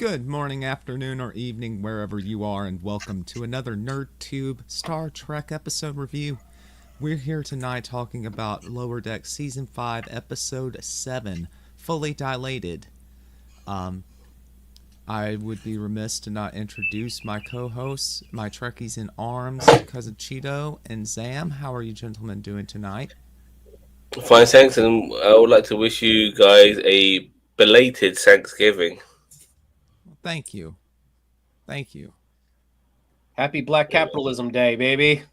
Good morning, afternoon, or evening, wherever you are, and welcome to another NerdTube Star Trek episode review. We're here tonight talking about Lower Deck Season 5, Episode 7, Fully Dilated. I would be remiss to not introduce my co-hosts, my Trekkies in Arms, Cousin Cheeto and Zam. How are you gentlemen doing tonight? Fine, thanks, and I would like to wish you guys a belated Thanksgiving. Well, thank you. Thank you. Happy Black Capitalism Day, baby.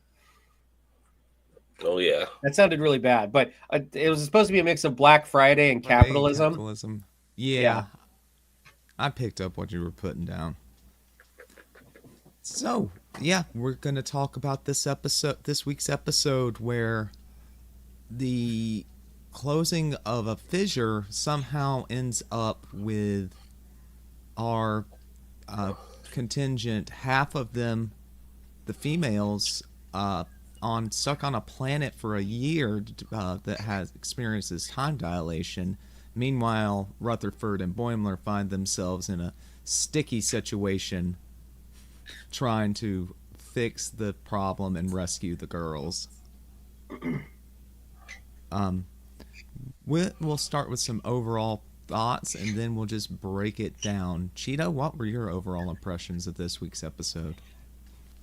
Oh yeah, That sounded really bad, but it was supposed to be a mix of Black Friday and Friday and capitalism. capitalism. Yeah. Yeah, I picked up what you were putting down. So, yeah, we're going to talk about this week's episode where the closing of a fissure somehow ends up with our contingent, half of them, the females, stuck on a planet for a year that has experiences time dilation. Meanwhile, Rutherford and Boimler find themselves in a sticky situation trying to fix the problem and rescue the girls. We'll start with some overall thoughts and then we'll just break it down. Cheeto, what were your overall impressions of this week's episode?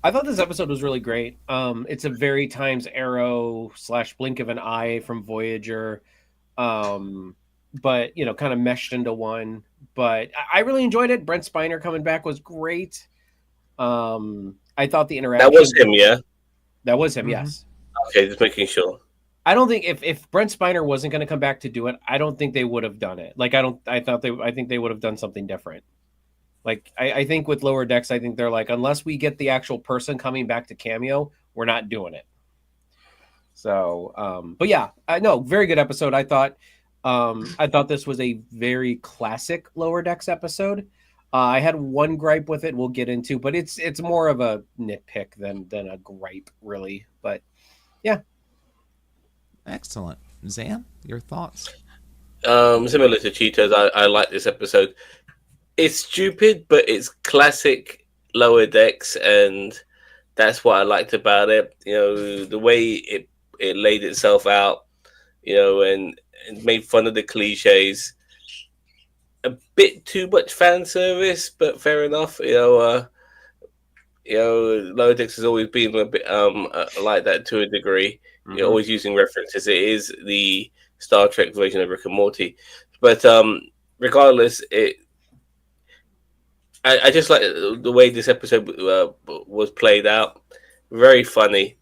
I thought this episode was really great. It's a very Times Arrow / blink of an eye from Voyager, but kind of meshed into one. But I really enjoyed it. Brent Spiner coming back was great. I thought the interaction. that was him, yeah. That was him, Mhm. yes. Okay, just making sure. I don't think if Brent Spiner wasn't going to come back to do it, I don't think they would have done it. I think they would have done something different. Like I think with Lower Decks, I think they're like, unless we get the actual person coming back to cameo, we're not doing it. So, but yeah, I know, very good episode. I thought this was a very classic Lower Decks episode. I had one gripe with it we'll get into, but it's more of a nitpick than a gripe, really. But yeah. Excellent. Zam, your thoughts? Similar to Cheetos, I like this episode. It's stupid, but it's classic Lower Decks, and that's what I liked about it. The way it laid itself out, and made fun of the cliches. A bit too much fan service, but fair enough. Lower Decks has always been a bit like that to a degree. Mm-hmm. You're always using references. It is the Star Trek version of Rick and Morty, but regardless, I just like the way this episode was played out. Very funny,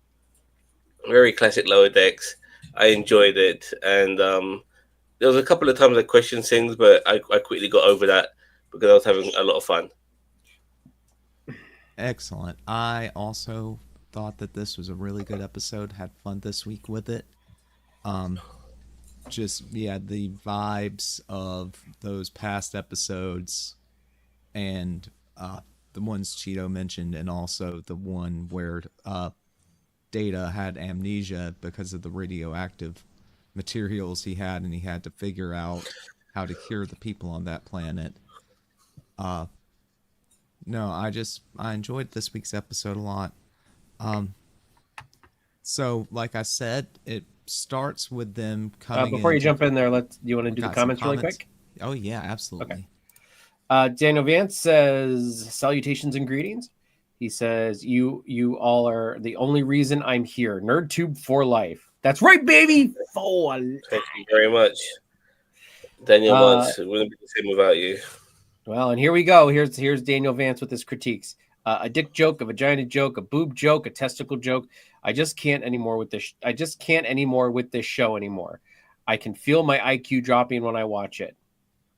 very classic Lower Decks. I enjoyed it, and there was a couple of times I questioned things, but I quickly got over that because I was having a lot of fun. Excellent. I also thought that this was a really good episode. Had fun this week with it. Just the vibes of those past episodes and the ones Cheeto mentioned, and also the one where Data had amnesia because of the radioactive materials he had, and he had to figure out how to cure the people on that planet. No, I enjoyed this week's episode a lot. So, like I said, it starts with them coming. Before you jump in there, you want to do the comments really quick? Oh yeah, absolutely. Okay. Daniel Vance says, "Salutations and greetings." He says, "You all are the only reason I'm here. NerdTube for life." That's right, baby. For life. Thank you very much, Daniel Vance. It wouldn't be the same without you. Well, and here we go. Here's Daniel Vance with his critiques. A dick joke, a vagina joke, a boob joke, a testicle joke. I just can't anymore with this. I just can't anymore with this show anymore. I can feel my IQ dropping when I watch it.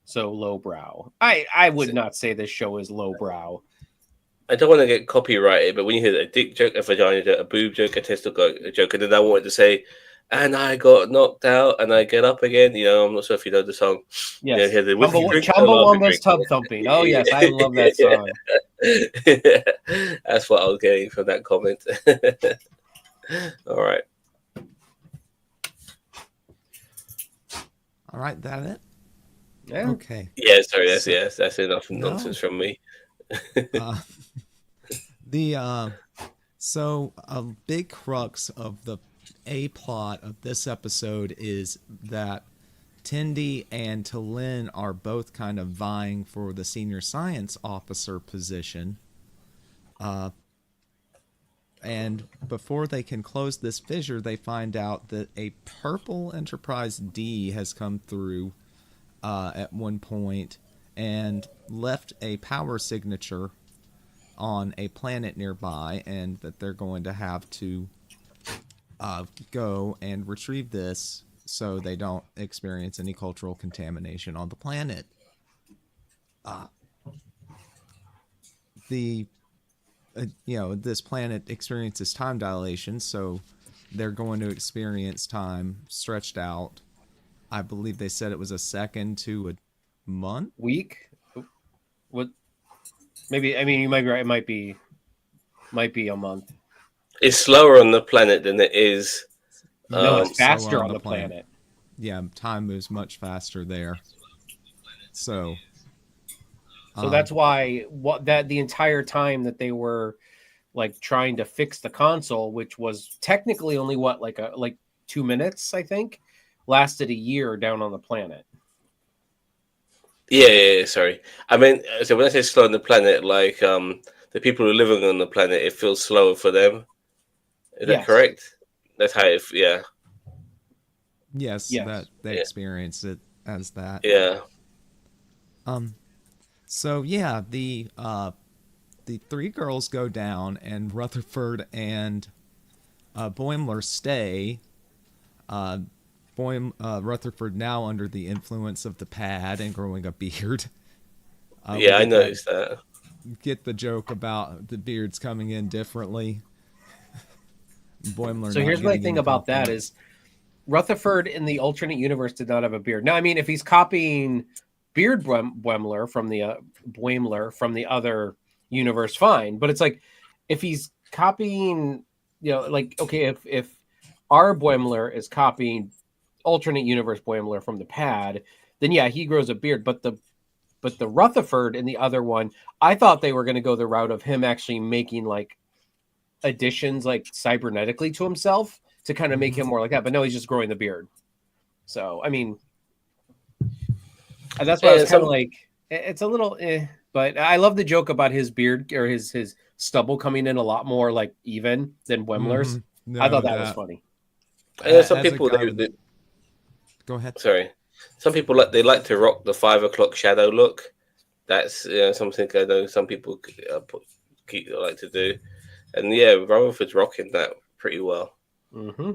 So lowbrow. I would not say this show is lowbrow. I don't want to get copyrighted, but when you hear a dick joke, a vagina joke, a boob joke, a testicle joke, and then I wanted to say, and I got knocked out and I get up again. I'm not sure if you know the song. Yes. The Chumbawamba's Tub Thumping. Oh, yes. I love that song. That's what I was getting from that comment. All right. All right, that it? Yeah. Okay. Yeah, sorry, So, that's enough no. nonsense from me. Uh, the So a big crux of the A plot of this episode is that Tindy and Talin are both kind of vying for the senior science officer position. And before they can close this fissure, they find out that a purple Enterprise D has come through at one point and left a power signature on a planet nearby, and that they're going to have to go and retrieve this so they don't experience any cultural contamination on the planet. The this planet experiences time dilation, so they're going to experience time stretched out. I believe they said it was a second to a month. Week. What? Maybe. I mean, you might be right. It might be a month. It's slower on the planet than it is. No, it's Slower faster on the planet. Yeah, time moves much faster there. So So that's why the entire time that they were like trying to fix the console, which was technically only like 2 minutes, I think, lasted a year down on the planet. Yeah, sorry. I mean, so when I say slow on the planet, like the people who are living on the planet, it feels slower for them. Is that Yes. correct? That's how it. Yeah. yes, Yes. that they Yeah. experience it as that. Yeah. So yeah, the three girls go down, and Rutherford and Boimler stay. Rutherford now under the influence of the pad and growing a beard. Yeah, I noticed that. Get the joke about the beards coming in differently. Boimler. So here's my thing about that is Rutherford in the alternate universe did not have a beard. Now, I mean, if he's copying Beard Boimler from the other universe, fine. But it's like if he's copying, like okay, if our Boimler is copying alternate universe Boimler from the pad, then yeah, he grows a beard. But the Rutherford in the other one, I thought they were going to go the route of him actually making like additions like cybernetically to himself to kind of make him more like that. But no, he's just growing the beard. So I mean, that's why I was kind of like, it's a little but I love the joke about his beard or his stubble coming in a lot more like even than Wemler's. No, I thought that was funny. Some people go ahead. Sorry, some people like to rock the 5 o'clock shadow look. That's something I know some people like to do, and yeah, Rutherford's rocking that pretty well. Mm-hmm.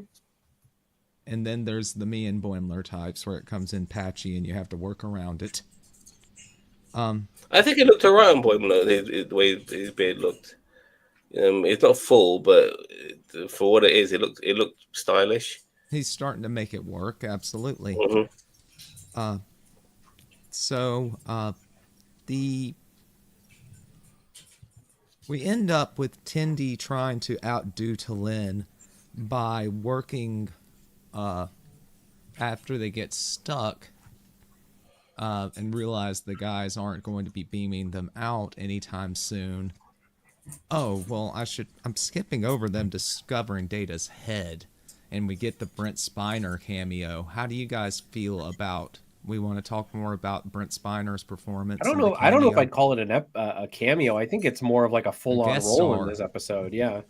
And then there's the me and Boimler types where it comes in patchy and you have to work around it. I think it looked alright on Boimler, the way his beard looked. It's not full, but for what it is, it looked stylish. He's starting to make it work, absolutely. Mm-hmm. We end up with Tindy trying to outdo Talin by working after they get stuck and realize the guys aren't going to be beaming them out anytime soon. Oh, well, I'm skipping over them discovering Data's head, and we get the Brent Spiner cameo. How do you guys feel about... We want to talk more about Brent Spiner's performance. I don't know. I don't know if I'd call it a cameo. I think it's more of like a full-on role in this episode. Yeah,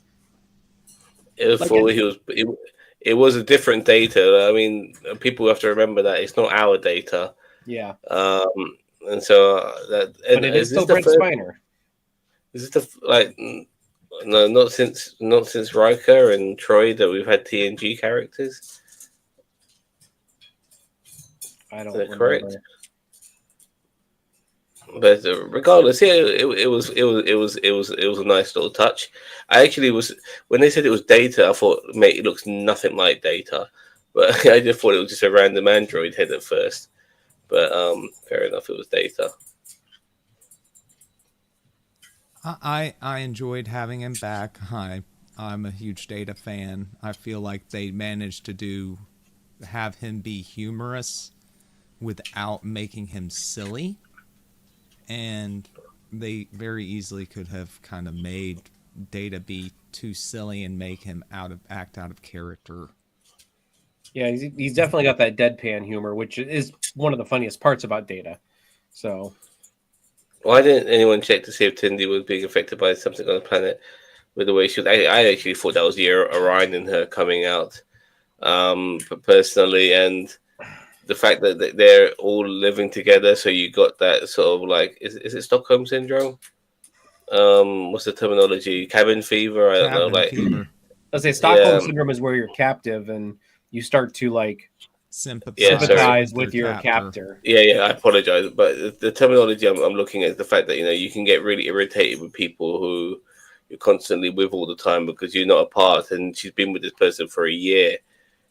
it was full. It was a different Data. I mean, people have to remember that it's not our Data. Yeah. And so that. But it is still Brent Spiner. Is this no, not since Riker and Troy that we've had TNG characters. I don't remember. Correct. But regardless, yeah, it was a nice little touch. I actually was when they said it was Data, I thought, mate, it looks nothing like Data, but I just thought it was just a random android head at first. But fair enough, it was Data. I enjoyed having him back. I'm a huge Data fan. I feel like they managed to have him be humorous without making him silly. And they very easily could have kind of made Data be too silly and make him act out of character. Yeah, he's definitely got that deadpan humor, which is one of the funniest parts about Data. So Why didn't anyone check to see if Tindy was being affected by something on the planet with the way she was? I actually thought that was the Orion in her coming out, personally, and the fact that they're all living together, so you got that sort of like, is it Stockholm syndrome? What's the terminology? Cabin fever? I don't know. Cabin Like, fever. let's say Stockholm yeah, syndrome is where you're captive and you start to like Sympathize with your captor. yeah. I apologize, but the terminology I'm looking at is the fact that you can get really irritated with people who you're constantly with all the time because you're not apart, and she's been with this person for a year,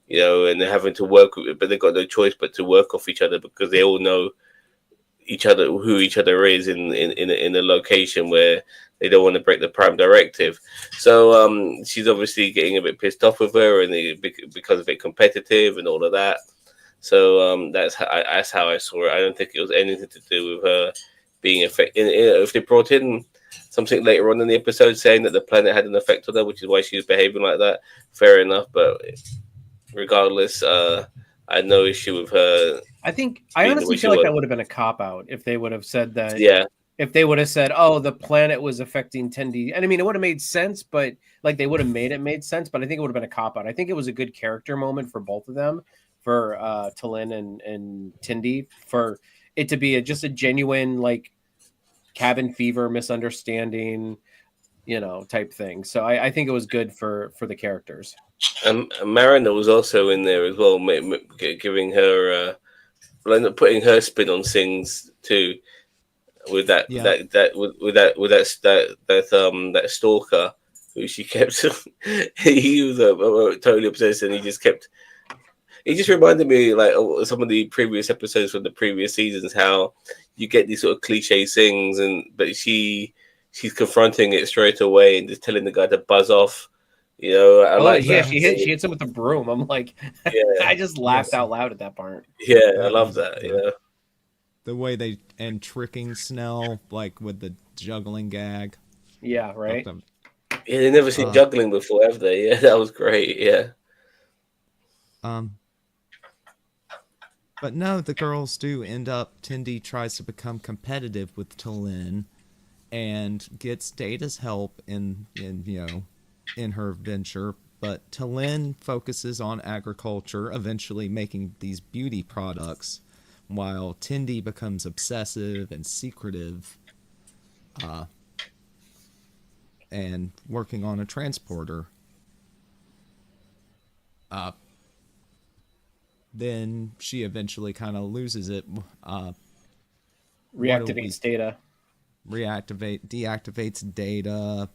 and they're having to work with it, but they've got no choice but to work off each other because they all know each other, who each other is in a location where they don't want to break the prime directive. So she's obviously getting a bit pissed off with her, and it becomes a bit competitive and all of that. So that's how I saw it. I don't think it was anything to do with her being affected. If they brought in something later on in the episode saying that the planet had an effect on her, which is why she was behaving like that, fair enough. But regardless, I had no issue with her. I honestly feel like that would have been a cop out if they would have said that. Yeah. If they would have said, "Oh, the planet was affecting Tendi," and I mean, it would have made sense, but like they would have made sense. But I think it would have been a cop out. I think it was a good character moment for both of them, for Talin and Tendi, for it to be just a genuine like cabin fever misunderstanding, type thing. So I think it was good for the characters. Mariner was also in there as well, giving her, putting her spin on things too. With that stalker who she kept, he was totally obsessed, and he just reminded me like of some of the previous episodes from the previous seasons, how you get these sort of cliche things, but she's confronting it straight away and just telling the guy to buzz off. I like that. She hits him with a broom. I'm like, yeah. I just laughed out loud at that part. Yeah, I love that. The way and tricking Snell, like with the juggling gag. Yeah, right. Yeah, they never seen juggling before, have they? Yeah, that was great. Yeah. But no, the girls do end up. Tendi tries to become competitive with Talin, and gets Data's help in her venture. But Talin focuses on agriculture, eventually making these beauty products, while Tendi becomes obsessive and secretive, and working on a transporter. Then she eventually kind of loses it. Reactivates Data. Deactivates Data.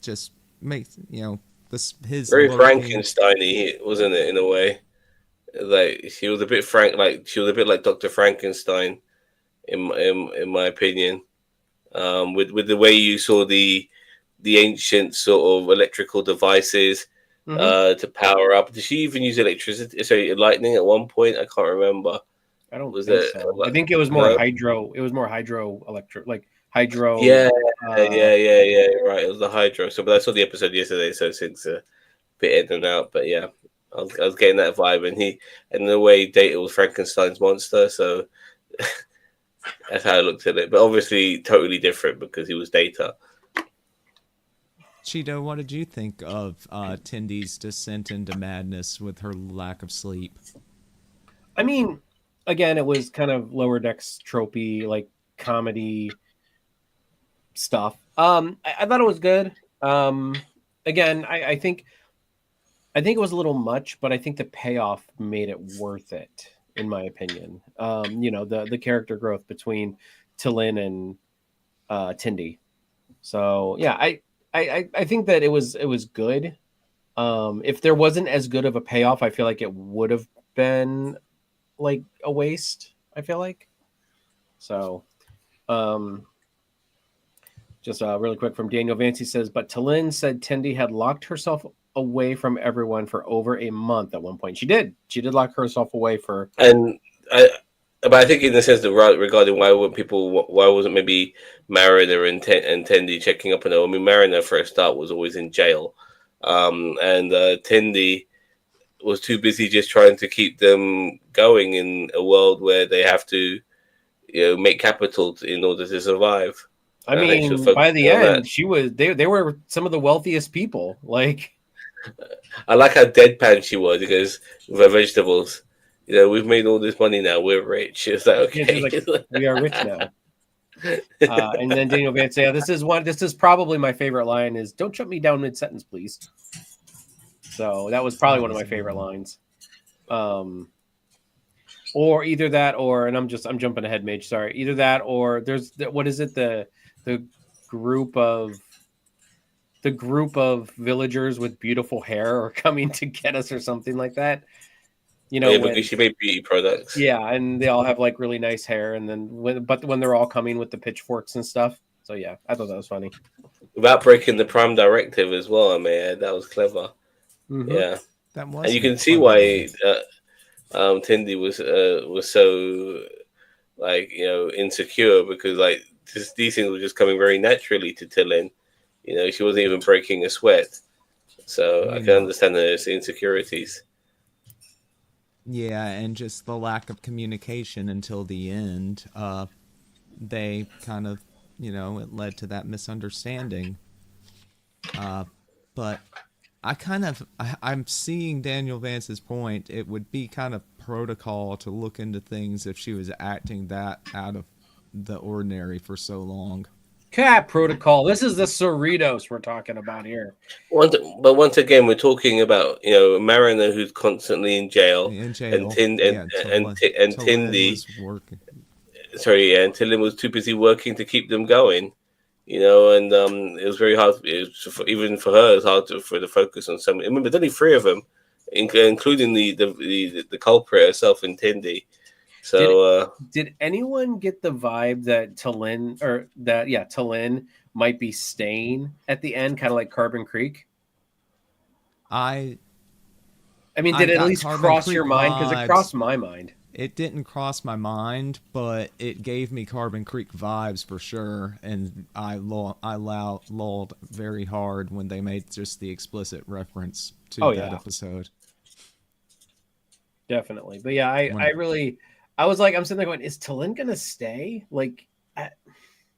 Just makes his very Frankenstein-y, wasn't it, in a way? Like she was a bit like Dr. Frankenstein, in my opinion. With the way you saw the ancient sort of electrical devices to power up. Did she even use electricity? Sorry, lightning at one point? I can't remember. I don't think so. I think it was more hydro. It was more hydroelectric, like hydro. Yeah. Right. It was the hydro. So, but I saw the episode yesterday, so it's a bit in and out. But yeah, I was getting that vibe, and the way Data was Frankenstein's monster. So that's how I looked at it. But obviously, totally different because he was Data. Cheeto, what did you think of Tendi's descent into madness with her lack of sleep? I mean, again, it was kind of lower decks tropey, like comedy stuff. I thought it was good. Again, I think it was a little much, but I think the payoff made it worth it, in my opinion. The character growth between Talin and Tendi. So yeah, I think that it was good. If there wasn't as good of a payoff, I feel like it would have been like a waste. I feel like. So, just really quick from Daniel Vance, he says, but Talin said Tendi had locked herself away from everyone for over a month at one point. She did lock herself away for. And But I think in the sense that regarding why wasn't maybe Mariner and Tendi checking up on her? I mean, Mariner for a start was always in jail, and Tendi was too busy just trying to keep them going in a world where they have to, make capital in order to survive. I And I think she was mean, by the focusing on that. end, they were some of the wealthiest people. Like, I like how deadpan she was because with her vegetables, we've made all this money now. We're rich. It's like yeah, she's okay. like, we are rich now. And then Daniel Vance, yeah, this is probably my favorite line is "Don't shut me down mid sentence, please." So that was probably That one of is my a good favorite one. lines. Or either that, or and I'm jumping ahead, Mage. Sorry, either that, or there's what is it the group of the group of villagers with beautiful hair are coming to get us or something like that. You know Yeah, because when she made beauty products. yeah, and they all have like really nice hair, and then when they're all coming with the pitchforks and stuff. So yeah, I thought that was funny. Without breaking the prime directive as well. I mean, that was clever. Mm-hmm. Yeah, That and was you a can see clever line. why Tindy was so like insecure because like these things were just coming very naturally to Tillin. She wasn't even breaking a sweat, so I You can know, understand those insecurities. yeah, and just the lack of communication until the end. They kind of, it led to that misunderstanding. But I'm seeing Daniel Vance's point. It would be kind of protocol to look into things if she was acting that out of the ordinary for so long. Cat protocol. This is the Cerritos we're talking about here. But once again, we're talking about Mariner who's constantly in jail, In and jail, Tin yeah, and Talin Tindy. was working. Sorry, yeah, and Tillin was too busy working to keep them going. And it was very hard. Even for her, it's hard for the focus on some. Remember, there's only three of them, including the culprit herself and Tindy. Did So did anyone get the vibe that Talin might be staying at the end, kind of like Carbon Creek? I I mean, I did it at got least Carbon cross your Creek mind? Because it vibes. crossed my mind. It didn't cross my mind, but it gave me Carbon Creek vibes for sure. And lulled very hard when they made just the explicit reference to Oh that yeah, episode. definitely. But yeah, I When really, I was like, I'm sitting there going, is Talin gonna stay? Like,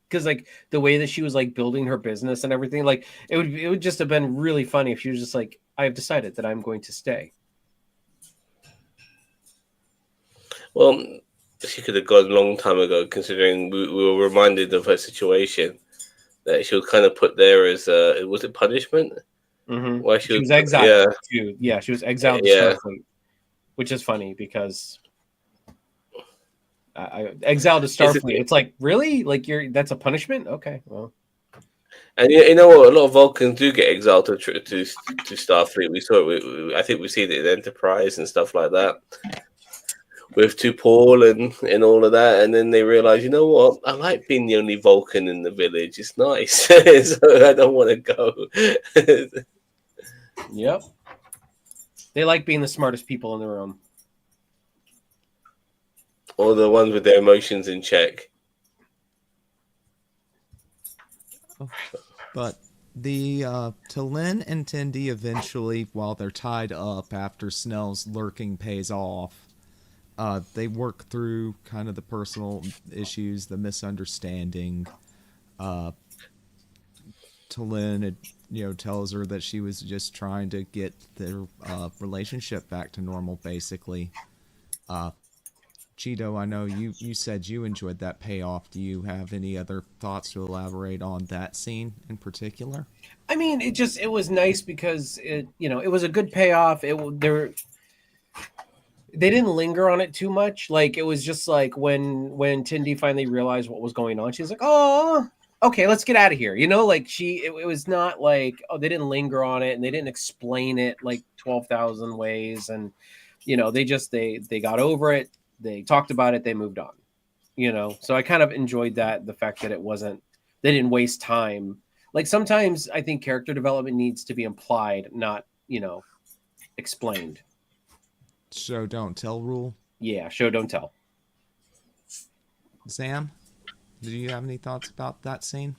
because like the way that she was like building her business and everything, like it would just have been really funny if she was just like, I've decided that I'm going to stay. well, she could have gone a long time ago, considering we were reminded of her situation that she was kind of put there as was it punishment? Mm-hmm. Why she She was was yeah, exiled to she was exiled to yeah. Starfleet, which is funny because exiled to It's a, Starfleet. It's like really like that's a punishment. Okay, well, And you know what? A lot of Vulcans do get exiled to Starfleet. We saw it. I think we've seen it in Enterprise and stuff like that with Paul and all of that. And then they realize, you know what? I like being the only Vulcan in the village. It's nice, so I don't want to go. yep. They like being the smartest people in the room. Or the ones with their emotions in check. But the Talin and Tendi eventually, while they're tied up after Snell's lurking pays off, they work through kind of the personal issues, the misunderstanding. Uh, Talin, tells her that she was just trying to get their relationship back to normal, basically. Uh, Cheeto, I know you said you enjoyed that payoff. Do you have any other thoughts to elaborate on that scene in particular? I mean, it was nice because it was a good payoff. They didn't linger on it too much. Like it was just like when Tindy finally realized what was going on, she's like, "Oh, okay, let's get out of here." Like it was not like they didn't linger on it and they didn't explain it like 12,000 ways, and they got over it, they talked about it, they moved on. So I kind of enjoyed that, the fact that they didn't waste time. Like sometimes I think character development needs to be implied, not explained. Show don't tell rule. Yeah, show don't tell. Sam, do you have any thoughts about that scene?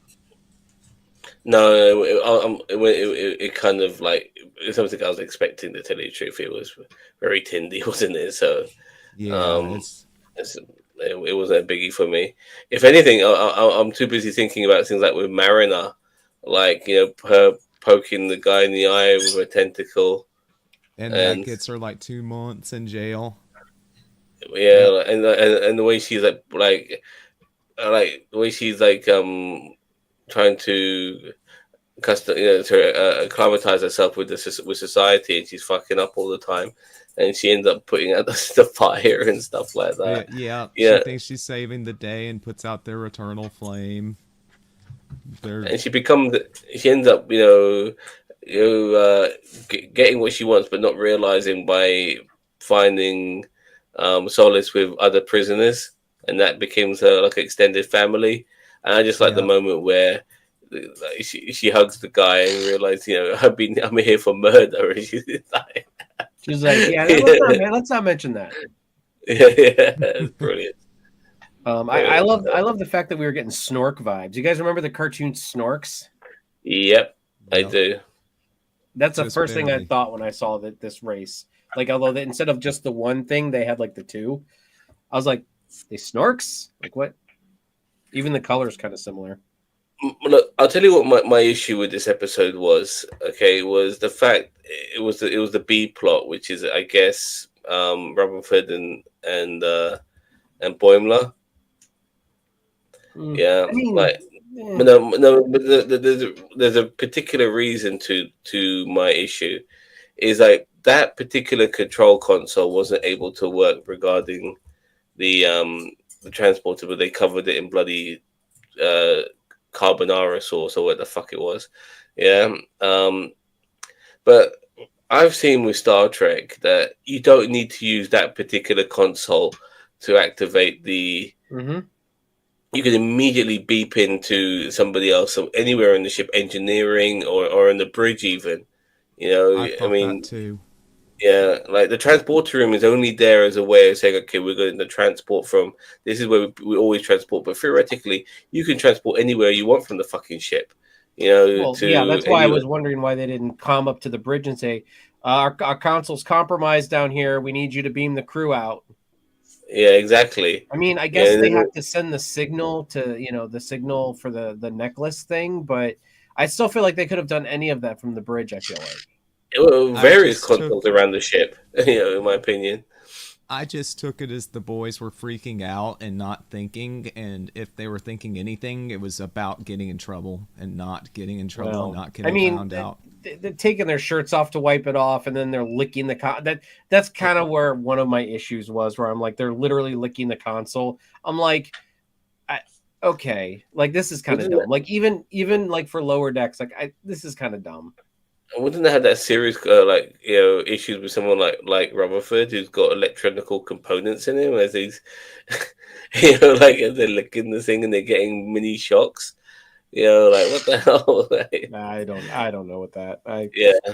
No, it kind of like it's something I was expecting. To tell you the truth, it was very tindy, wasn't it? So Yeah, um, it's it wasn't a biggie for me. If anything, I'm too busy thinking about things like with Mariner, like her poking the guy in the eye with a tentacle, and that and gets her like 2 months in jail. yeah, Yep. and the way she's like the way she's like trying to custom, to acclimatize herself with with society, and she's fucking up all the time, and she ends up putting out the fire and stuff like Yeah, that. yeah, she Yeah, thinks she's saving the day and puts out their eternal flame. They're and she ends up getting what she wants, but not realizing by finding solace with other prisoners, and that becomes her like extended family. And I just like the yeah. moment where like, she hugs the guy and realizes, I'm here for murder, and she's like, She's like, yeah, yeah, let's not mention that. yeah, it's brilliant. Brilliant. I love the fact that we were getting Snork vibes. You guys remember the cartoon Snorks? Yep, I Yep. do. That's the Just first thing I barely. thought when I saw this race. Like, although instead of just the one thing, they had like the two. I was like, they Snorks? Like what? Even the color's kind of similar. Look, I'll tell you what my issue with this episode was. Okay, was the fact it was the B plot, which is I guess Rutherford and Boimler. Yeah, I mean, like eh. but no, but there's a particular reason to my issue. Is like that particular control console wasn't able to work regarding the transporter, but they covered it in bloody uh carbonara sauce or what the fuck it was. Yeah. But I've seen with Star Trek that you don't need to use that particular console to activate the. Mhm. You can immediately beep into somebody else anywhere in the ship, engineering or in the bridge, even. I I thought that mean, too. yeah, like the transporter room is only there as a way of saying, okay, we're going to transport from this is where we always transport, but theoretically, you can transport anywhere you want from the fucking ship, Well, yeah, to that's why I anywhere. was wondering why they didn't come up to the bridge and say, our console's compromised down here. We need you to beam the crew out. Yeah, exactly. I mean, I Yeah, guess they have to send the signal to, the signal for the necklace thing, but I still feel like they could have done any of that from the bridge, I feel like. well, I various just took consoles around the ship, in my opinion. I just took it as the boys were freaking out and not thinking, and if they were thinking anything, it was about getting in trouble and not getting in trouble and Well, not I getting mean, found out. they're taking their shirts off to wipe it off, and then they're licking that's kind of where one of my issues was, where I'm like, they're literally licking the console. I'm like, okay, like this is kind of Wouldn't dumb. Like even like for lower decks, like this is kind of dumb. wouldn't they have that serious issues with someone like Rutherford who's got electronical components in him as he's like as they're licking the thing and they're getting mini shocks. Like what the hell? Like, I don't know what that. yeah,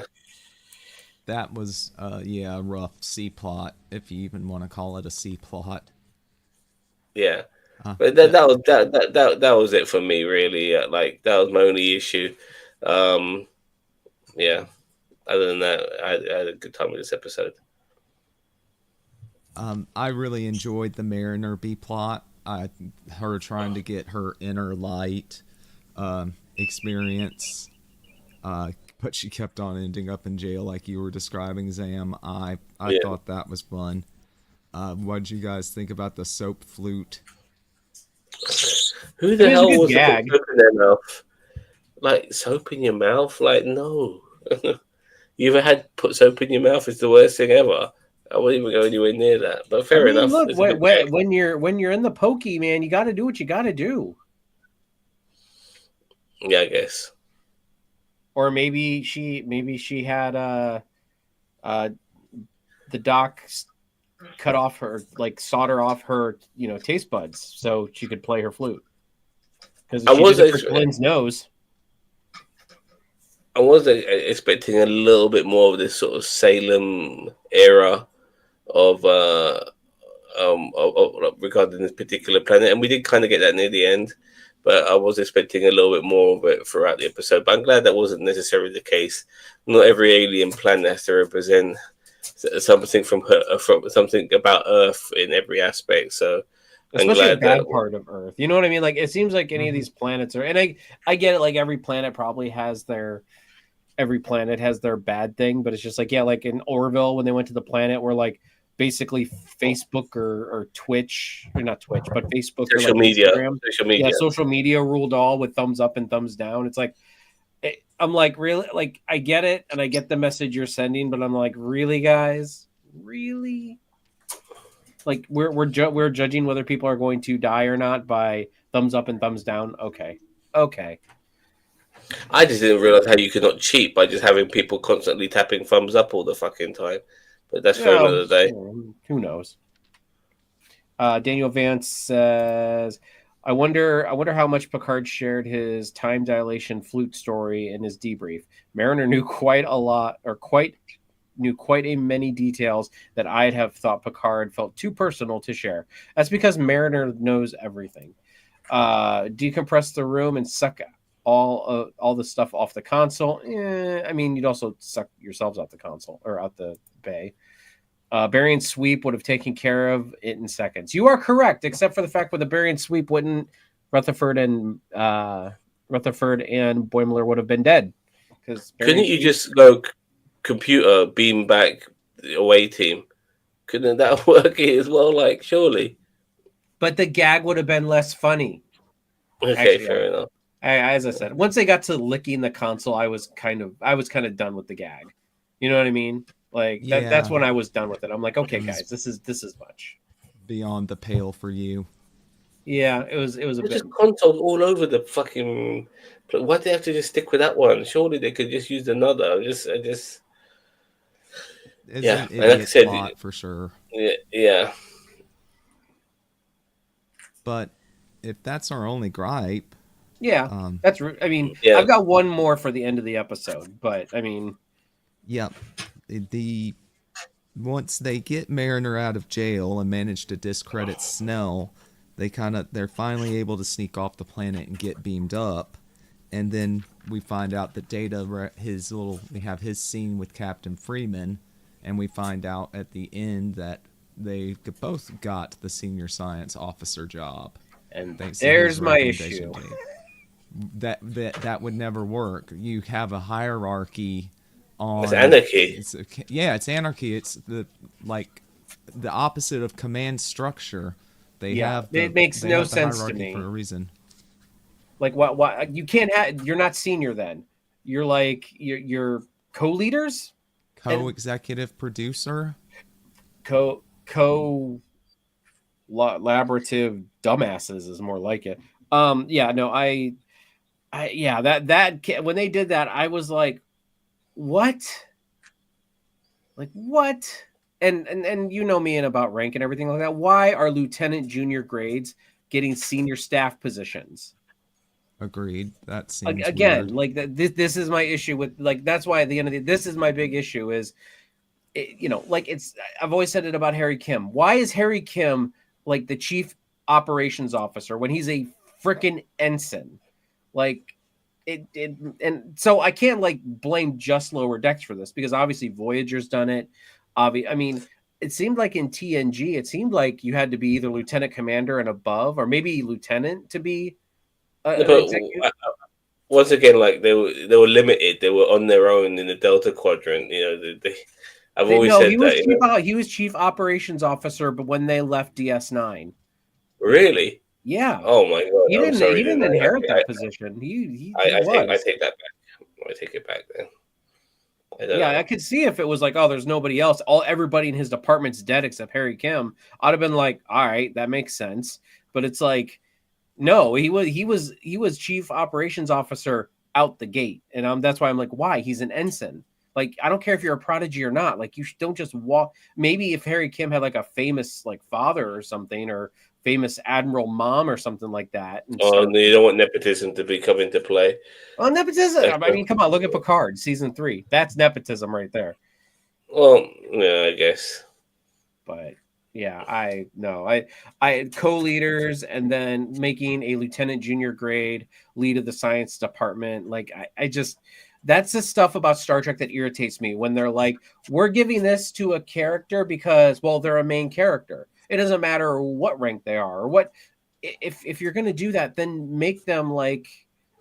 That was, yeah, a rough C plot, if you even want to call it a C plot. yeah. Uh, But that that was it for me, really. Like that was my only issue. Um, yeah. Other than that, I had a good time with this episode. I really enjoyed the Mariner B plot. Her trying to get her inner light experience, but she kept on ending up in jail, like you were describing, Zam. I Yeah. thought that was fun. What did you guys think about the soap flute? Who I the mean, it's a hell good wants to put gag. soap in their mouth? Like soap in your mouth? Like no. You ever had put soap in your mouth? It's the worst thing ever. I wouldn't even go anywhere near that. But I fair mean, enough. look, It's a good gag. when you're in the pokey, man, you got to do what you got to do. Yeah, I guess. Or maybe she had uh the doc cut off her, like solder off her taste buds so she could play her flute, because I she did was it for ex- Glenn's nose. I was expecting a little bit more of this sort of Salem era of regarding this particular planet, and we did kind of get that near the end. But I was expecting a little bit more of it throughout the episode. But I'm glad that wasn't necessarily the case. Not every alien planet has to represent something from something about Earth in every aspect. So I'm especially a glad bad that part of Earth. You know what I mean? Like it seems like any of these planets are, and I get it. Like every planet probably has their bad thing, but it's just like, yeah, like in Orville when they went to the planet where like basically Facebook or Twitch, or not Twitch, but Facebook or social like media, Instagram, yeah, social media ruled all with thumbs up and thumbs down. It's like I'm like, really, like I get it and I get the message you're sending, but I'm like, really, guys, really? Like we're judging whether people are going to die or not by thumbs up and thumbs down. Okay. I just didn't realize how you could not cheat by just having people constantly tapping thumbs up all the fucking time. But that's for another day. Who knows? Daniel Vance says, I wonder how much Picard shared his time dilation flute story in his debrief. Mariner knew quite a many details that I'd have thought Picard felt too personal to share. That's because Mariner knows everything. Decompress the room and suck all the stuff off the console. I mean, you'd also suck yourselves out the console or out the bay. Barian sweep would have taken care of it in seconds. You are correct, except for the fact with the Barian sweep, wouldn't Rutherford and Boimler would have been dead. Because couldn't you just go computer beam back the away team? Couldn't that work as well? Like surely. But the gag would have been less funny. Okay, actually, fair enough. As I said, once they got to licking the console, I was kind of done with the gag. You know what I mean? Like that's when I was done with it. I'm like, okay, guys, this is much beyond the pale for you. Yeah, it was a bit. Just consoles all over the fucking. Why do they have to just stick with that one? Surely they could just use another. I just. It's an idiot plot for sure. Yeah. But if that's our only gripe, that's. I mean, I've got one more for the end of the episode, but I mean, once they get Mariner out of jail and manage to discredit Snell, they're finally able to sneak off the planet and get beamed up, and then we find out that Data they have his scene with Captain Freeman, and we find out at the end that they both got the senior science officer job. And there's my issue. That would never work. You have a hierarchy. It's anarchy. It's anarchy. It's the opposite of command structure. It makes no sense to me for a reason. Like what you can't have. You're not senior then. You're like you're co-leaders, co-executive producer, collaborative dumbasses is more like it. That when they did that, I was like, what? Like what? And you know me and about rank and everything like that. Why are lieutenant junior grades getting senior staff positions? Agreed. That seems again weird. Like that. This is my issue with that's why at the end of this is my big issue is, I've always said it about Harry Kim. Why is Harry Kim like the chief operations officer when he's a freaking ensign? And so I can't blame just Lower Decks for this because obviously Voyager's done it. I mean, it seemed like in TNG, it seemed like you had to be either lieutenant commander and above, or maybe lieutenant to be. Once again, they were limited. They were on their own in the Delta Quadrant. I've always said that. He was chief operations officer, but when they left DS9, really. Yeah. Oh my god. He didn't inherit that position. I take that back. I take it back then. I could see if it was there's nobody else. Everybody in his department's dead except Harry Kim. I'd have been like, all right, that makes sense. But it's no, he was chief operations officer out the gate, and that's why I'm like, why? He's an ensign. I don't care if you're a prodigy or not. You don't just walk. Maybe if Harry Kim had a famous father or something, or famous admiral mom or something like that. You don't want nepotism to come into play. Oh, nepotism! I mean, come on, look at Picard, season 3. That's nepotism right there. Well, yeah, I guess. But Yeah, I co-leaders and then making a lieutenant junior grade lead of the science department. Like I just that's the stuff about Star Trek that irritates me when they're like, we're giving this to a character because, well, they're a main character. It doesn't matter what rank they are or what. If you're going to do that, then make them like,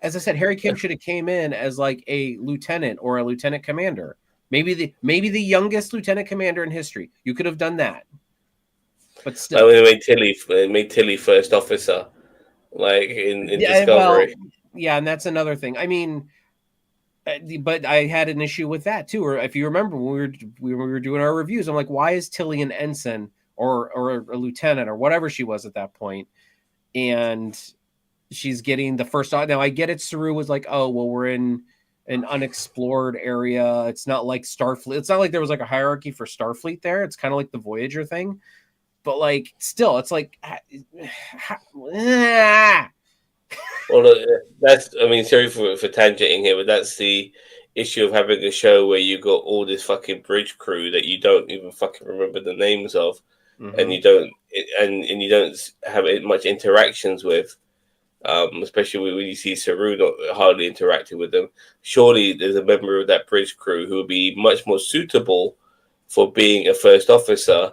as I said, Harry Kim should have came in as like a lieutenant or a lieutenant commander. Maybe the youngest lieutenant commander in history. You could have done that. But still, when they made Tilly first officer, like in yeah, well, Discovery. yeah, and that's another thing. I mean, but I had an issue with that too. Or if you remember when we were doing our reviews, I'm like, why is Tilly an ensign or a lieutenant or whatever she was at that point? And she's getting the first. Now I get it. Saru was like, oh well, we're in an unexplored area. It's not like Starfleet. It's not like there was like a hierarchy for Starfleet there. It's kind of like the Voyager thing. But like, still, it's like, Well, that's, I mean, sorry for tangenting here, but that's the issue of having a show where you got all this fucking bridge crew that you don't even fucking remember the names of, and you don't, and you don't have much interactions with, especially when you see Saru not hardly interacting with them. Surely there's a member of that bridge crew who would be much more suitable for being a first officer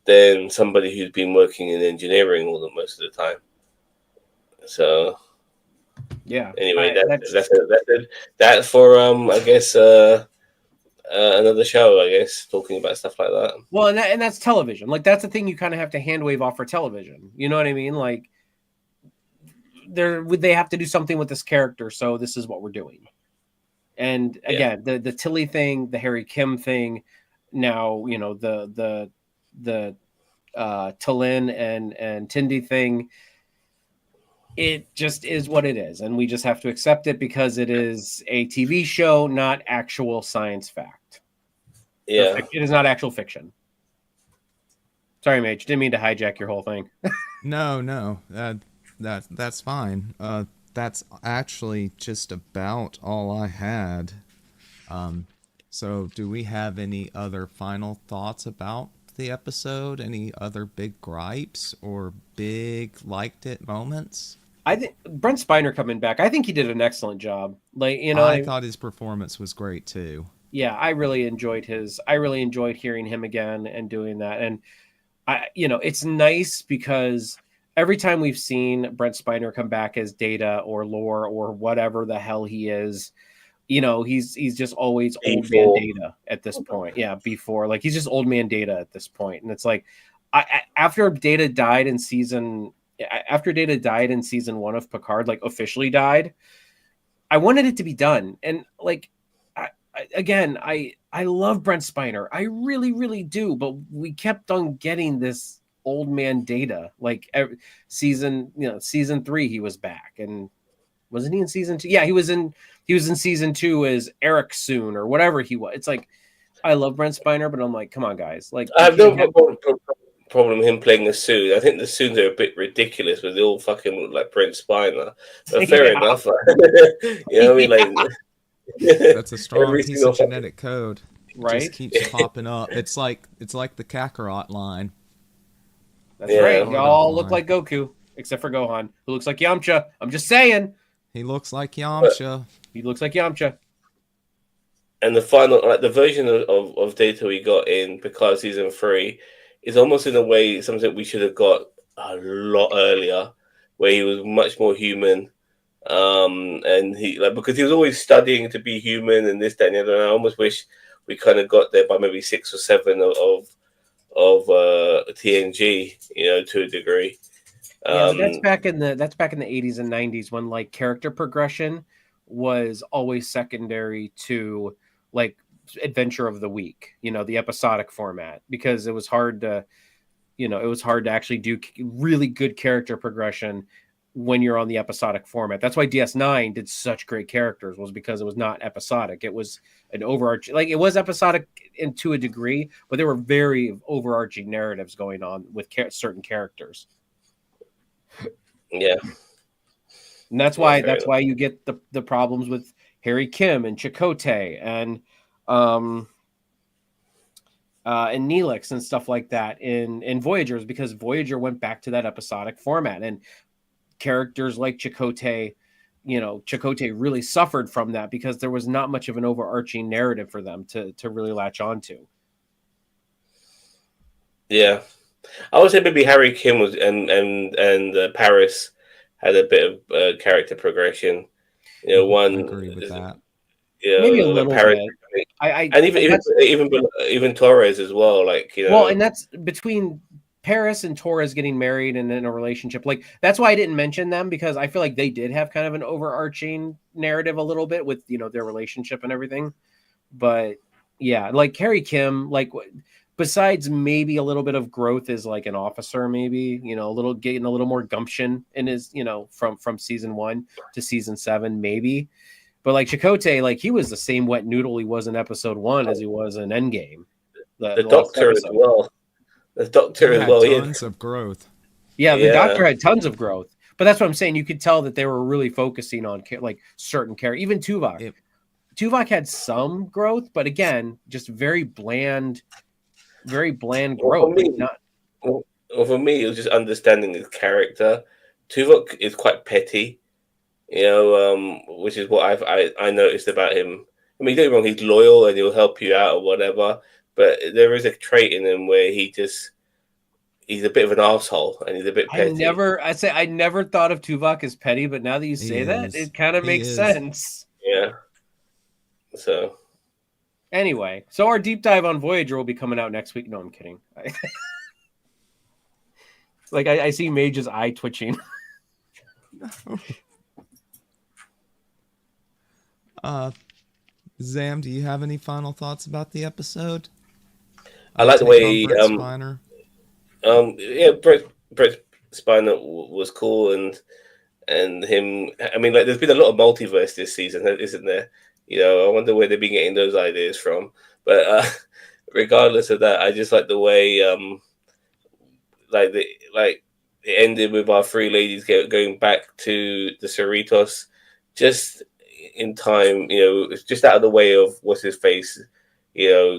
than somebody who's been working in engineering all the most of the time. So yeah. Anyway, that's for I guess another show. I guess talking about stuff like that. Well, and that's television. Like that's the thing you kind of have to hand wave off for television. You know what I mean? Like they have to do something with this character, so this is what we're doing. And again, the Tilly thing, the Harry Kim thing, now you know the Talin and Tindy thing. It just is what it is, and we just have to accept it because it is a TV show, not actual science fact. Yeah, it is not actual fiction. Sorry, Mage, didn't mean to hijack your whole thing. No, that's fine. That's actually just about all I had. So do we have any other final thoughts about the episode? Any other big gripes or big liked it moments? I think Brent Spiner coming back, I think he did an excellent job. Like, you know, I thought his performance was great too. Yeah, I really enjoyed hearing him again and doing that. And it's nice because every time we've seen Brent Spiner come back as Data or Lore or whatever the hell he is, he's just always old man Data at this point. Yeah, before, like, he's just old man Data at this point. And it's like, after Data died in season 1 of Picard, like officially died, I wanted it to be done. And like, I love Brent Spiner. I really, really do. But we kept on getting this old man Data. Like season 3, he was back, and wasn't he in season 2? Yeah, he was in season 2 as Eric Soon or whatever he was. It's like, I love Brent Spiner, but I'm like, come on, guys. Like, I have no problem him playing a Soon. I think the Soons are a bit ridiculous, but they all fucking look like Brent Spiner. But fair enough. You know what I mean? Like, that's a strong piece of genetic code. Right? It just keeps popping up. It's like the Kakarot line. That's right. Y'all look like Goku, except for Gohan, who looks like Yamcha. I'm just saying. He looks like Yamcha. He looks like Yamcha. And the final, like the version of Data we got in Picard season 3 is almost in a way something we should have got a lot earlier, where he was much more human. And he, like, because he was always studying to be human and this, that, and the other. And I almost wish we kind of got there by maybe 6 or 7 of TNG, to a degree. That's back in the 80s and 90s when like character progression was always secondary to like adventure of the week, the episodic format, because it was hard to actually do really good character progression when you're on the episodic format. That's why DS9 did such great characters, was because it was not episodic. It was an overarching, like, it was episodic to a degree, but there were very overarching narratives going on with certain characters. Yeah. And that's why you get the problems with Harry Kim and Chakotay and and Neelix and stuff like that in Voyagers, because Voyager went back to that episodic format, and characters like Chakotay, Chakotay really suffered from that because there was not much of an overarching narrative for them to really latch onto. Yeah, I would say maybe Harry Kim was and Paris had a bit of character progression. I agree with that. Maybe a little Paris, bit. and even Torres as well. Well, and that's between Paris and Torres getting married and in a relationship. Like, that's why I didn't mention them, because I feel like they did have kind of an overarching narrative a little bit with, their relationship and everything. But yeah, like Harry Kim, like besides maybe a little bit of growth as like an officer, maybe, getting a little more gumption in his, from season 1 to season 7, maybe. But like Chakotay, like he was the same wet noodle he was in episode 1 as he was in Endgame. The Doctor as well. The Doctor as well. Tons of growth. Yeah, the Doctor had tons of growth. But that's what I'm saying. You could tell that they were really focusing on like certain characters. Even Tuvok. Tuvok had some growth, but again, just very bland growth. For me, it was just understanding his character. Tuvok is quite petty. Which is what I noticed about him. I mean, don't get me wrong, he's loyal and he'll help you out or whatever, but there is a trait in him where he's a bit of an asshole and he's a bit petty. I never thought of Tuvok as petty, but now that you say that, it kind of makes sense. Yeah. So anyway, so our deep dive on Voyager will be coming out next week. No, I'm kidding. Like I see Mage's eye twitching. Zam, do you have any final thoughts about the episode? I like the way Brett Spiner. Brett Spiner was cool, and him. I mean, like, there's been a lot of multiverse this season, isn't there? I wonder where they've been getting those ideas from. But regardless of that, I just like the way, it ended with our 3 ladies going back to the Cerritos, just in time, it's just out of the way of what's his face,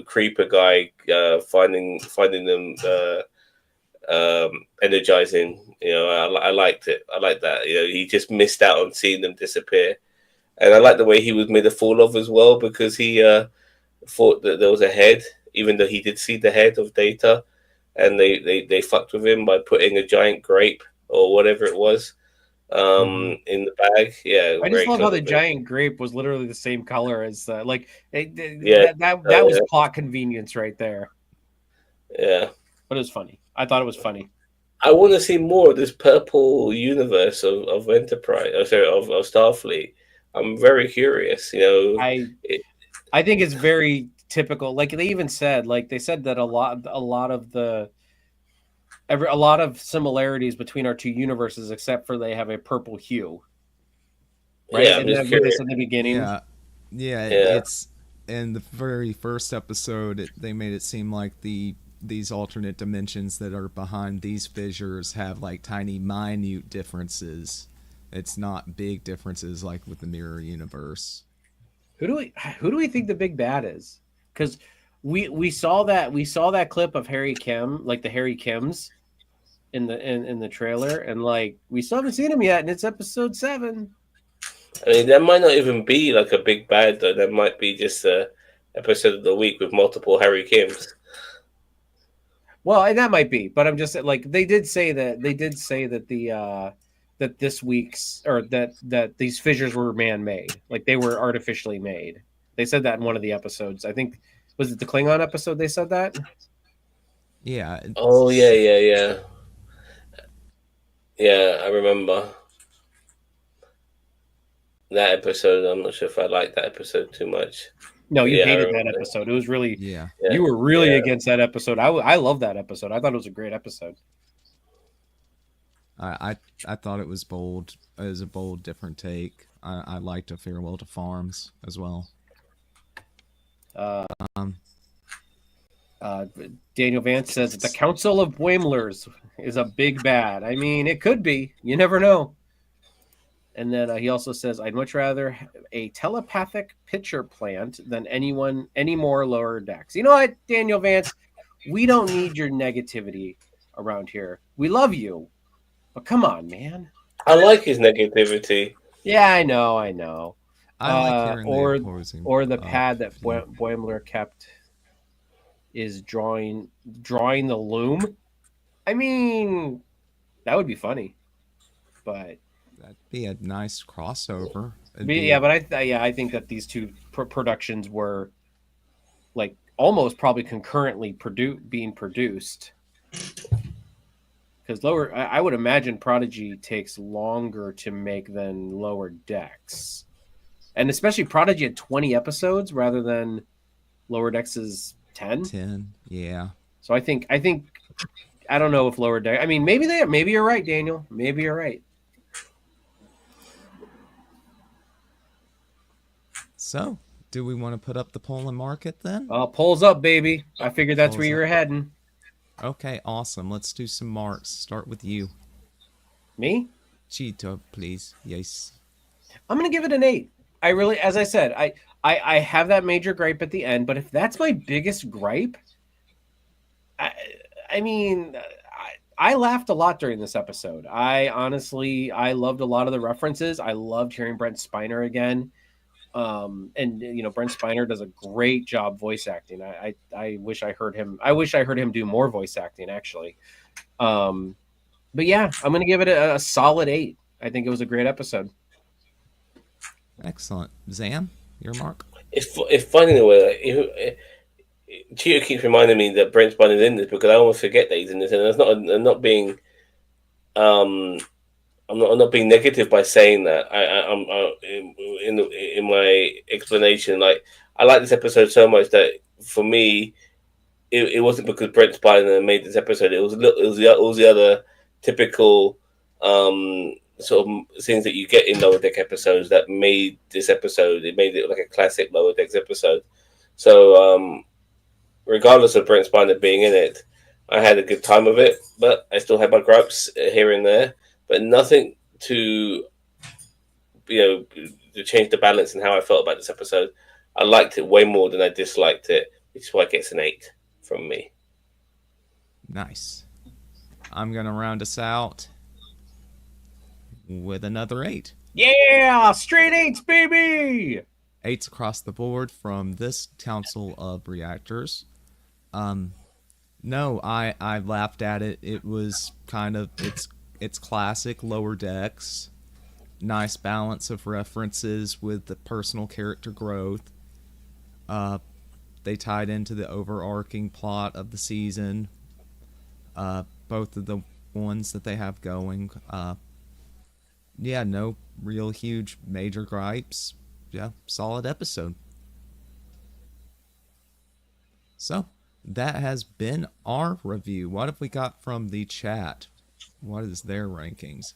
creeper guy, finding them energizing. I liked it. I like that. He just missed out on seeing them disappear, and I like the way he was made a fool of as well, because he thought that there was a head, even though he did see the head of Data, and they fucked with him by putting a giant grape or whatever it was in the bag. I just love how the giant grape was literally the same color as that was plot convenience right there. But it was funny. I thought it was funny. I want to see more of this purple universe of Enterprise, of Starfleet. I'm very curious. I think it's very typical. Like they even said, that a lot of similarities between our 2 universes, except for they have a purple hue. Right? Yeah, I'm just curious. In the beginning. Yeah. It's in the very first episode. They made it seem like these alternate dimensions that are behind these fissures have like tiny, minute differences. It's not big differences like with the mirror universe. Who do we think the big bad is? Because we saw that clip of Harry Kim, like the Harry Kims, in the trailer, and like we still haven't seen him yet, and it's episode 7. I mean, that might not even be like a big bad though. That might be just a episode of the week with multiple Harry Kims. Well, and that might be, but I'm just like they did say that the that this week's, or that these fissures were man-made, like they were artificially made. They said that in one of the episodes. I think, was it the Klingon episode they said that? Yeah. Oh yeah. Yeah, I remember that episode. I'm not sure if I liked that episode too much. No, you hated that episode. It was really, you were really against that episode. I love that episode. I thought it was a great episode. I thought it was bold. It was a bold, different take. I liked A Farewell to Farms as well. Daniel Vance says the Council of Boimlers is a big bad. I mean, it could be. You never know. And then he also says, I'd much rather a telepathic pitcher plant than any more lower decks. You know what, Daniel Vance? We don't need your negativity around here. We love you, but come on, man. I like his negativity. Yeah, I know. I like hearing the Or opposing. the pad that view. Boimler kept is drawing the loom. I mean, that would be funny, but That'd be a nice crossover. I think that these two productions were like almost probably concurrently being produced. Because I would imagine Prodigy takes longer to make than Lower Decks, and especially Prodigy had 20 episodes rather than Lower Decks is 10. 10, yeah. So I think I don't know if Lower Deck. I mean, maybe you're right, Daniel. Maybe you're right. So, do we want to put up the poll and market then? Polls up, baby. I figured that's where Polls you were up. heading. Okay, awesome. Let's do some marks. Start with you. Me? Cheeto, please. Yes. I'm gonna give it an 8. I really, as I said, I have that major gripe at the end, but if that's my biggest gripe, I mean, I laughed a lot during this episode. I loved a lot of the references. I loved hearing Brent Spiner again. And you know, Brent Spiner does a great job voice acting. I wish I heard him. I wish I heard him do more voice acting, actually. But yeah, I'm gonna give it a solid 8. I think it was a great episode. Excellent. Zam, your mark? It's funny in a way. Like, Cheetah keeps reminding me that Brent Spiner's in this because I almost forget that he's in this, and that's not. I'm not being. I'm not being negative by saying that. I'm in my explanation. Like, I like this episode so much that for me, it wasn't because Brent Spiner made this episode. It was the other typical sort of things that you get in Lower Deck episodes that made this episode. It made it like a classic Lower Decks episode. So regardless of Brent Spiner being in it, I had a good time of it. But I still had my gripes here and there. But nothing to to change the balance in how I felt about this episode. I liked it way more than I disliked it, which is why it gets an 8 from me. Nice. I'm going to round us out with another 8. Yeah, straight 8s, baby. 8s across the board from this Council of Reactors. No, I laughed at it. It was kind of it's classic Lower Decks. Nice balance of references with the personal character growth. They tied into the overarching plot of the season. Both of the ones that they have going. Yeah, no real huge major gripes. Yeah, solid episode. So, that has been our review. What have we got from the chat? What is their rankings?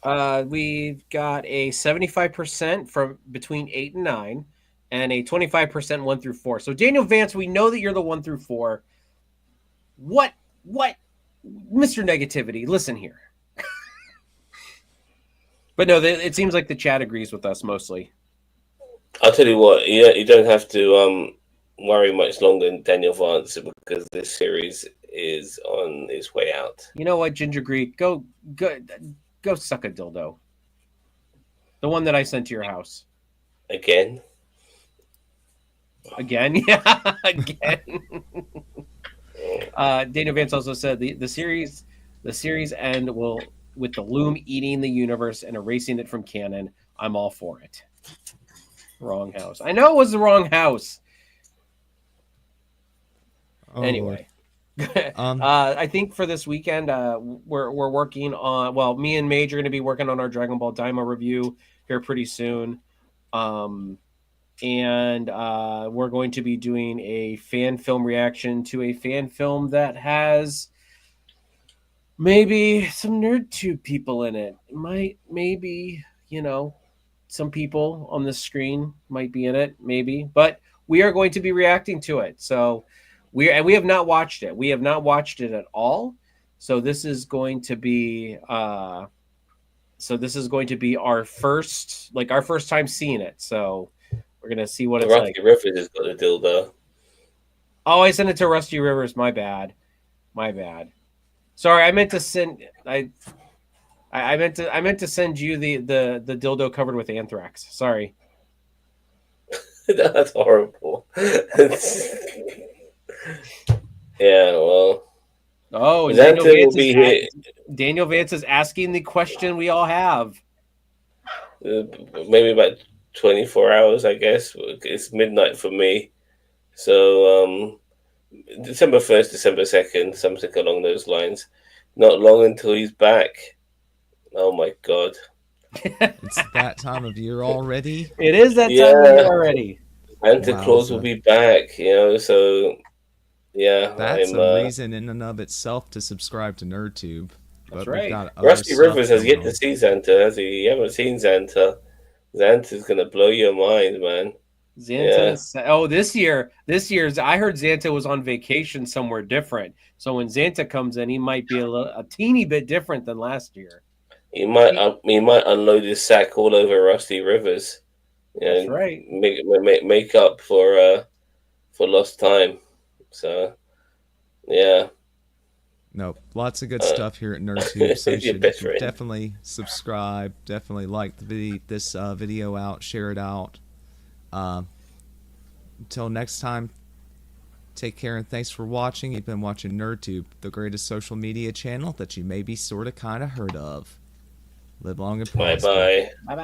We've got a 75% from between 8 and 9, and a 25% 1 through 4. So Daniel Vance, we know that you're the 1 through 4. What, Mr. Negativity? Listen here. But no, it seems like the chat agrees with us mostly. I'll tell you what, you don't have to worry much longer than Daniel Vance because this series is on its way out. You know what, Ginger Greek? Go suck a dildo. The one that I sent to your house. Again? Yeah, again. Daniel Vance also said the series end will with the loom eating the universe and erasing it from canon. I'm all for it. Wrong house. I know it was the wrong house. Oh, anyway. I think for this weekend, we're working on. Well, me and Mage are going to be working on our Dragon Ball Daima review here pretty soon, and we're going to be doing a fan film reaction to a fan film that has maybe some NerdTube people in it. Maybe some people on the screen might be in it, maybe, but we are going to be reacting to it. So. We have not watched it. We have not watched it at all. So this is going to be our first time seeing it. So we're gonna see what it's like. Rusty Rivers has got a dildo. Oh, I sent it to Rusty Rivers. My bad. My bad. Sorry, I meant to send. I meant to send you the dildo covered with anthrax. Sorry. That's horrible. Yeah, well, Oh, and Xanta will be here Daniel Vance is asking the question we all have. maybe about 24 hours, I guess. It's midnight for me. So, December 1st, December 2nd, something along those lines. Not long until he's back. Oh my God. It's that time of year already. It is that time of Yeah, year already. Santa Claus will Wowza. be back, so yeah, That's a reason in and of itself to subscribe to NerdTube. That's But we've right. got other Rusty stuff Rivers has going yet to on. see Santa, has he? You haven't seen Santa. Santa's gonna blow your mind, man. Yeah. Xanta. Oh, this year's. I heard Xanta was on vacation somewhere different. So when Xanta comes in, he might be a teeny bit different than last year. He might unload his sack all over Rusty Rivers, That's and right. make up for lost time. So yeah, Nope, lots of good stuff here at NerdTube. So you your should best friend. definitely subscribe. Definitely like this video out. Share it out. Until next time, take care and thanks for watching. You've been watching NerdTube, the greatest social media channel that you maybe sort of kind of heard of. Live long and Bye prosper. bye. Bye bye.